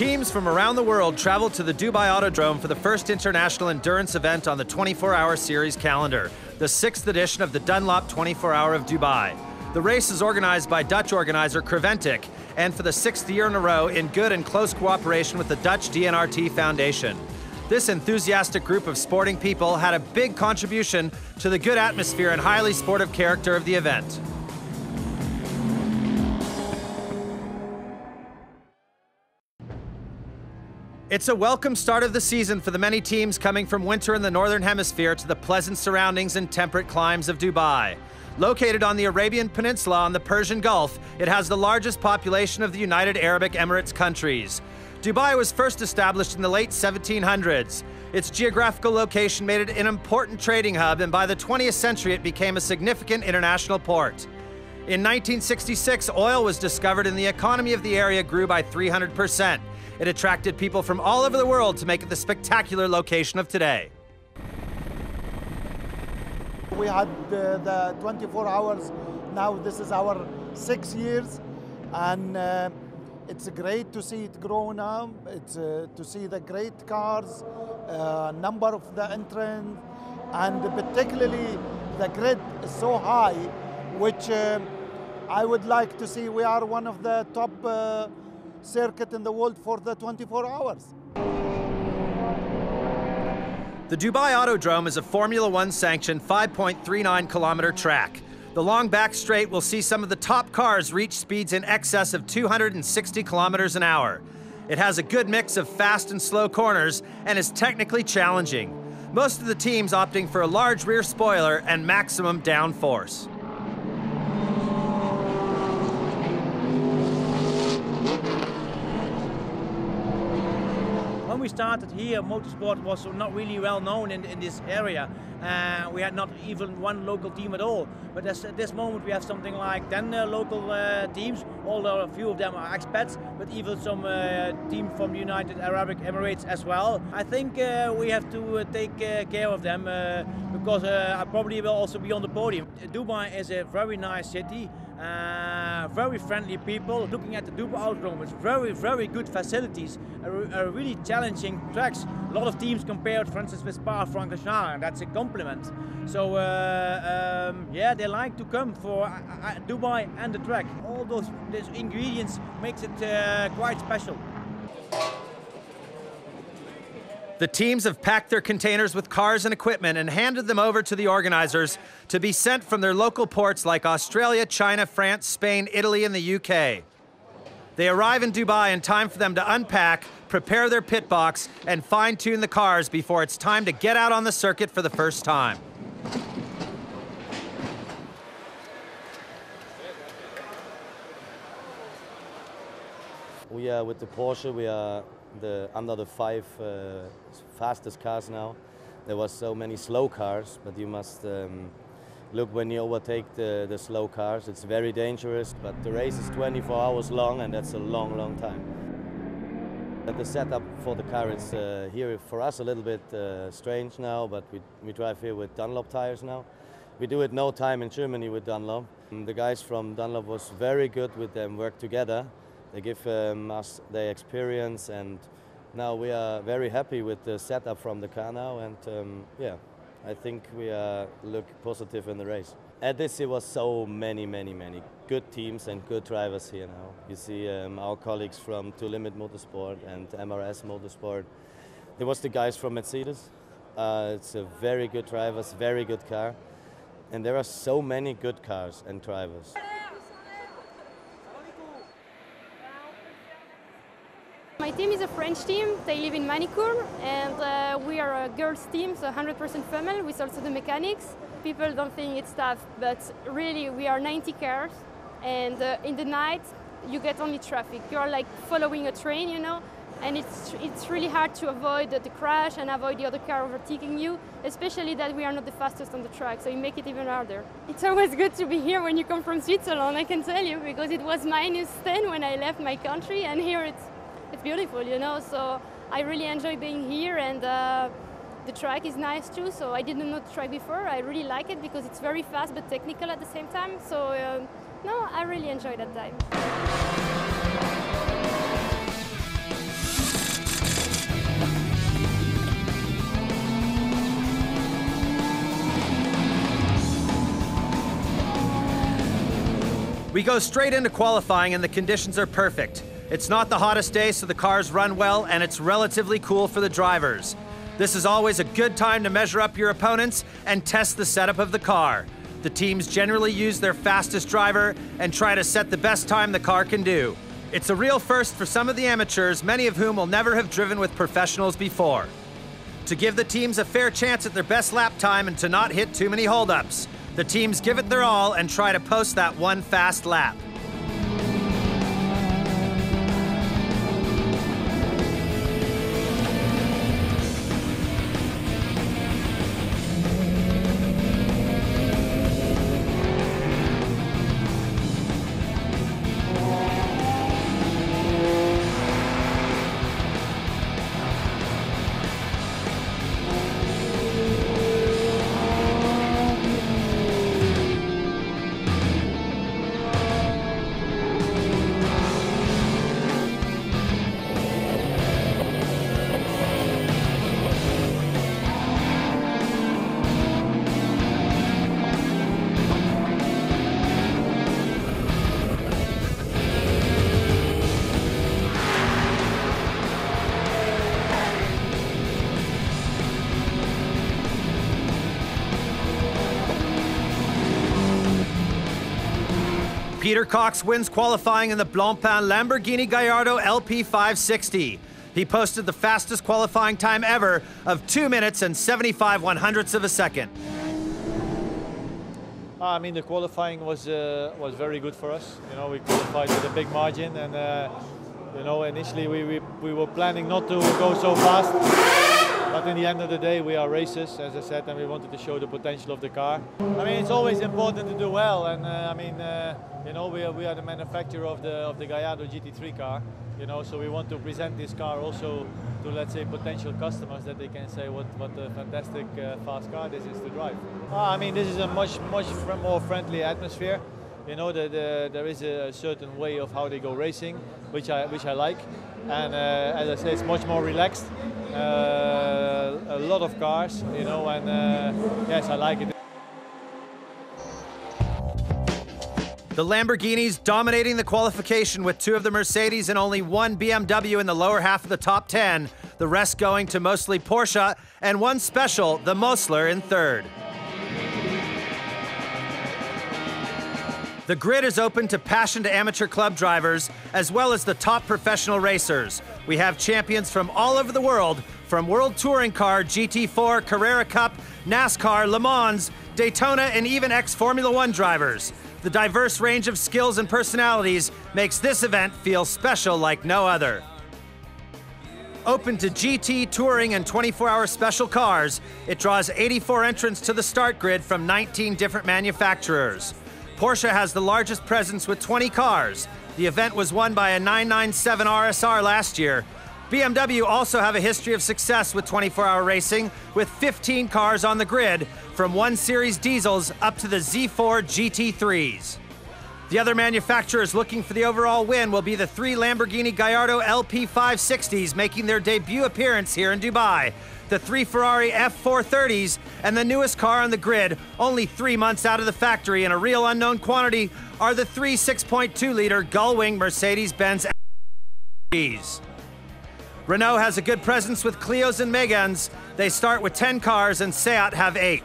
Teams from around the world traveled to the Dubai Autodrome for the first international endurance event on the 24-hour series calendar, the 6th edition of the Dunlop 24-hour of Dubai. The race is organized by Dutch organizer Creventic, and for the 6th year in a row in good and close cooperation with the Dutch DNRT Foundation. This enthusiastic group of sporting people had a big contribution to the good atmosphere and highly sportive character of the event. It's a welcome start of the season for the many teams coming from winter in the Northern Hemisphere to the pleasant surroundings and temperate climes of Dubai. Located on the Arabian Peninsula on the Persian Gulf, it has the largest population of the United Arab Emirates countries. Dubai was first established in the late 1700s. Its geographical location made it an important trading hub, and by the 20th century it became a significant international port. In 1966, oil was discovered and the economy of the area grew by 300%. It attracted people from all over the world to make it the spectacular location of today. We had the 24 hours, now this is our 6 years, and it's great to see it grow now. It's to see the great cars, number of the entrants, and particularly the grid is so high, which I would like to see. We are one of the top circuit in the world for the 24 hours. The Dubai Autodrome is a Formula One sanctioned 5.39-kilometer track. The long back straight will see some of the top cars reach speeds in excess of 260 kilometers an hour. It has a good mix of fast and slow corners and is technically challenging. Most of the teams opting for a large rear spoiler and maximum downforce. When we started here, motorsport was not really well known in this area. We had not even one local team at all. But at this moment we have something like 10 local teams, although a few of them are expats, but even some team from the United Arab Emirates as well. I think we have to take care of them because I probably will also be on the podium. Dubai is a very nice city. Very friendly people. Looking at the Dubai Autodrome, it's very good facilities, really challenging tracks. A lot of teams compared, for instance, with Spa-Francorchamps, and that's a compliment. So yeah, they like to come for Dubai and the track. All those ingredients makes it quite special. The teams have packed their containers with cars and equipment and handed them over to the organizers to be sent from their local ports like Australia, China, France, Spain, Italy, and the UK. They arrive in Dubai in time for them to unpack, prepare their pit box, and fine-tune the cars before it's time to get out on the circuit for the first time. We are with the Porsche, we are under the 5 fastest cars now. There was so many slow cars, but you must look when you overtake the slow cars. It's very dangerous, but the race is 24 hours long, and that's a long time. But the setup for the car is here for us a little bit strange now, but we drive here with Dunlop tires now. We do it no time in Germany with Dunlop. The guys from Dunlop was very good with them, work together. They give us their experience, and now we are very happy with the setup from the car now, and yeah, I think we look positive in the race. At this year was so many good teams and good drivers here now. You see our colleagues from To Limit Motorsport and MRS Motorsport. There was the guys from Mercedes. It's a very good drivers, very good car, and there are so many good cars and drivers. My team is a French team. They live in Manicourt, and we are a girls' team, so 100% female, with also the mechanics. People don't think it's tough, but really we are 90 cars, and in the night you get only traffic. You are like following a train, you know, and it's really hard to avoid the crash and avoid the other car overtaking you, especially that we are not the fastest on the track, so you make it even harder. It's always good to be here when you come from Switzerland, I can tell you, because it was -10 when I left my country, and here it's beautiful, you know, so I really enjoy being here, and the track is nice too, so I didn't know the track before. I really like it because it's very fast but technical at the same time, so no, I really enjoy that time. We go straight into qualifying and the conditions are perfect. It's not the hottest day, so the cars run well, and it's relatively cool for the drivers. This is always a good time to measure up your opponents and test the setup of the car. The teams generally use their fastest driver and try to set the best time the car can do. It's a real first for some of the amateurs, many of whom will never have driven with professionals before. To give the teams a fair chance at their best lap time and to not hit too many holdups, the teams give it their all and try to post that one fast lap. Peter Cox wins qualifying in the Blancpain Lamborghini Gallardo LP 560. He posted the fastest qualifying time ever of 2 minutes and 75/100ths of a second. I mean, the qualifying was very good for us. You know, we qualified with a big margin, and you know, initially we were planning not to go so fast. But in the end of the day, we are racers, as I said, and we wanted to show the potential of the car. I mean, it's always important to do well, and I mean, you know, we are the manufacturer of the Gallardo GT3 car, you know, so we want to present this car also to, let's say, potential customers, that they can say what a fantastic fast car this is to drive. I mean, this is a much more friendly atmosphere. You know, there is a certain way of how they go racing, which I like, and as I say, it's much more relaxed. A lot of cars, you know, and yes, I like it. The Lamborghinis dominating the qualification with 2 of the Mercedes and only 1 BMW in the lower half of the top 10, the rest going to mostly Porsche, and 1 special, the Mosler, in 3rd. The grid is open to passionate amateur club drivers, as well as the top professional racers. We have champions from all over the world, from World Touring Car, GT4, Carrera Cup, NASCAR, Le Mans, Daytona, and even ex-Formula One drivers. The diverse range of skills and personalities makes this event feel special like no other. Open to GT, touring, and 24-hour special cars, it draws 84 entrants to the start grid from 19 different manufacturers. Porsche has the largest presence with 20 cars. The event was won by a 997 RSR last year. BMW also have a history of success with 24-hour racing, with 15 cars on the grid, from 1 Series diesels up to the Z4 GT3s. The other manufacturers looking for the overall win will be the 3 Lamborghini Gallardo LP 560s making their debut appearance here in Dubai, the 3 Ferrari F430s, and the newest car on the grid, only 3 months out of the factory in a real unknown quantity, are the 3 6.2-liter Gullwing Mercedes-Benz Gs. Renault has a good presence with Clios and Megans. They start with 10 cars and Seat have 8.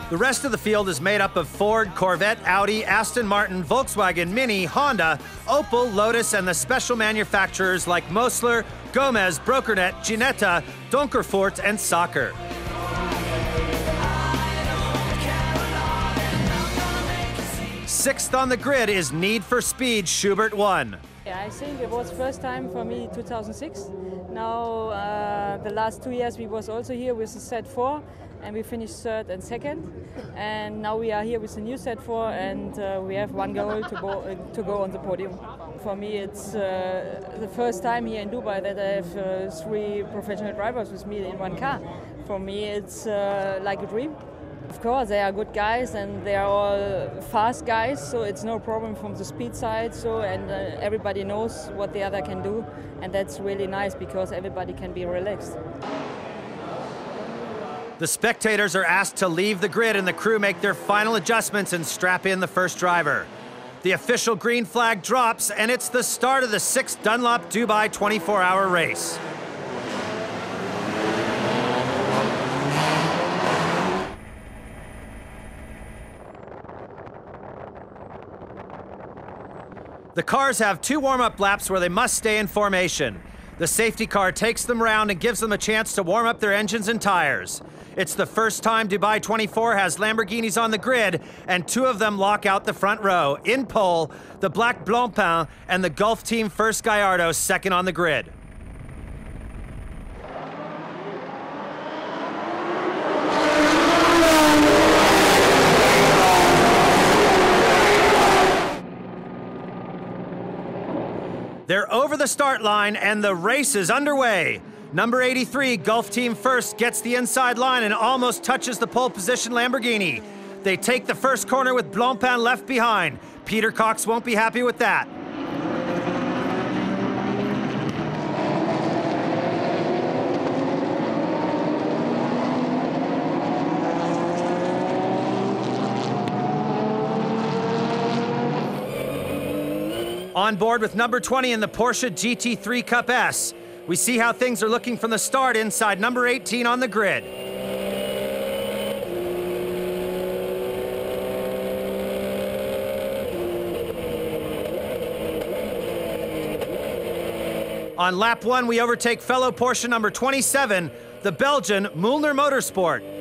The rest of the field is made up of Ford, Corvette, Audi, Aston Martin, Volkswagen, Mini, Honda, Opel, Lotus, and the special manufacturers like Mosler, Gomez, Brokernet, Ginetta, Donkerfort, and Sacher. Sixth on the grid is Need for Speed Schubert 1. I think it was first time for me 2006. Now the last 2 years we was also here with the set 4 and we finished 3rd and 2nd. And now we are here with the new set 4 and we have one goal to go on the podium. For me it's the first time here in Dubai that I have 3 professional drivers with me in one car. For me it's like a dream. Of course, they are good guys and they are all fast guys, so it's no problem from the speed side. So and everybody knows what the other can do, and that's really nice because everybody can be relaxed. The spectators are asked to leave the grid and the crew make their final adjustments and strap in the first driver. The official green flag drops, and it's the start of the 6th Dunlop Dubai 24-hour race. The cars have 2 warm-up laps where they must stay in formation. The safety car takes them round and gives them a chance to warm up their engines and tires. It's the first time Dubai 24 has Lamborghinis on the grid, and 2 of them lock out the front row. In pole, the black Blancpain and the Gulf Team First Gallardo second on the grid. They're over the start line and the race is underway. Number 83, Gulf Team First, gets the inside line and almost touches the pole position Lamborghini. They take the first corner with Blancpain left behind. Peter Cox won't be happy with that. On board with number 20 in the Porsche GT3 Cup S. We see how things are looking from the start inside number 18 on the grid. On lap 1, we overtake fellow Porsche number 27, the Belgian Mühlner Motorsport.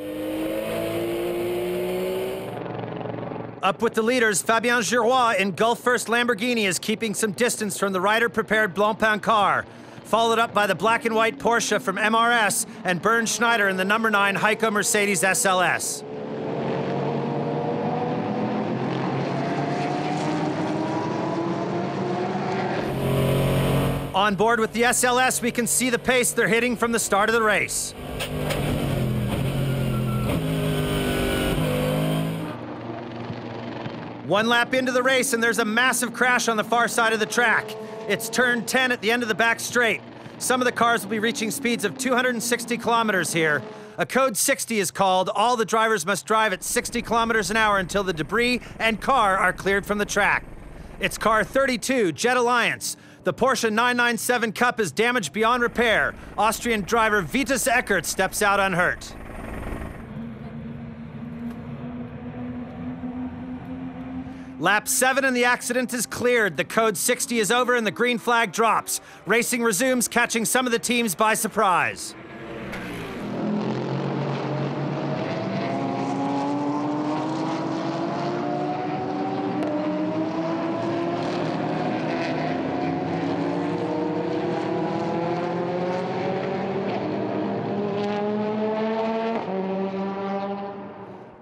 Up with the leaders, Fabien Giroir in Gulf First Lamborghini is keeping some distance from the rider-prepared Blancpain car. Followed up by the black and white Porsche from MRS and Bernd Schneider in the number 9 Heiko Mercedes SLS. On board with the SLS, we can see the pace they're hitting from the start of the race. One lap into the race and there's a massive crash on the far side of the track. It's turn 10 at the end of the back straight. Some of the cars will be reaching speeds of 260 kilometers here. A code 60 is called. All the drivers must drive at 60 kilometers an hour until the debris and car are cleared from the track. It's car 32, Jet Alliance. The Porsche 997 Cup is damaged beyond repair. Austrian driver Vitus Eckert steps out unhurt. Lap 7 and the accident is cleared. The code 60 is over and the green flag drops. Racing resumes, catching some of the teams by surprise.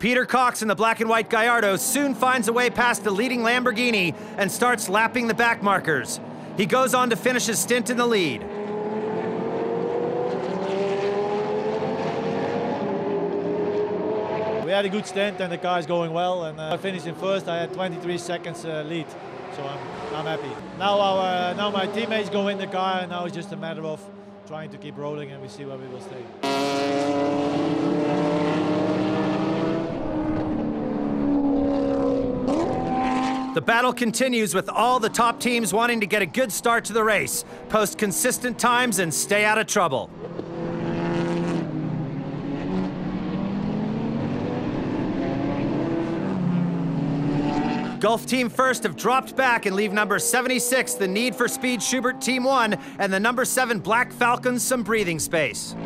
Peter Cox in the black and white Gallardo soon finds a way past the leading Lamborghini and starts lapping the back markers. He goes on to finish his stint in the lead. We had a good stint and the car is going well, and I finished in first. I had 23 seconds lead, so I'm happy. Now my teammates go in the car, and now it's just a matter of trying to keep rolling, and we see where we will stay. The battle continues with all the top teams wanting to get a good start to the race, post consistent times and stay out of trouble. Gulf Team First have dropped back and leave number 76, the Need for Speed Schubert Team 1, and the number 7 Black Falcons some breathing space.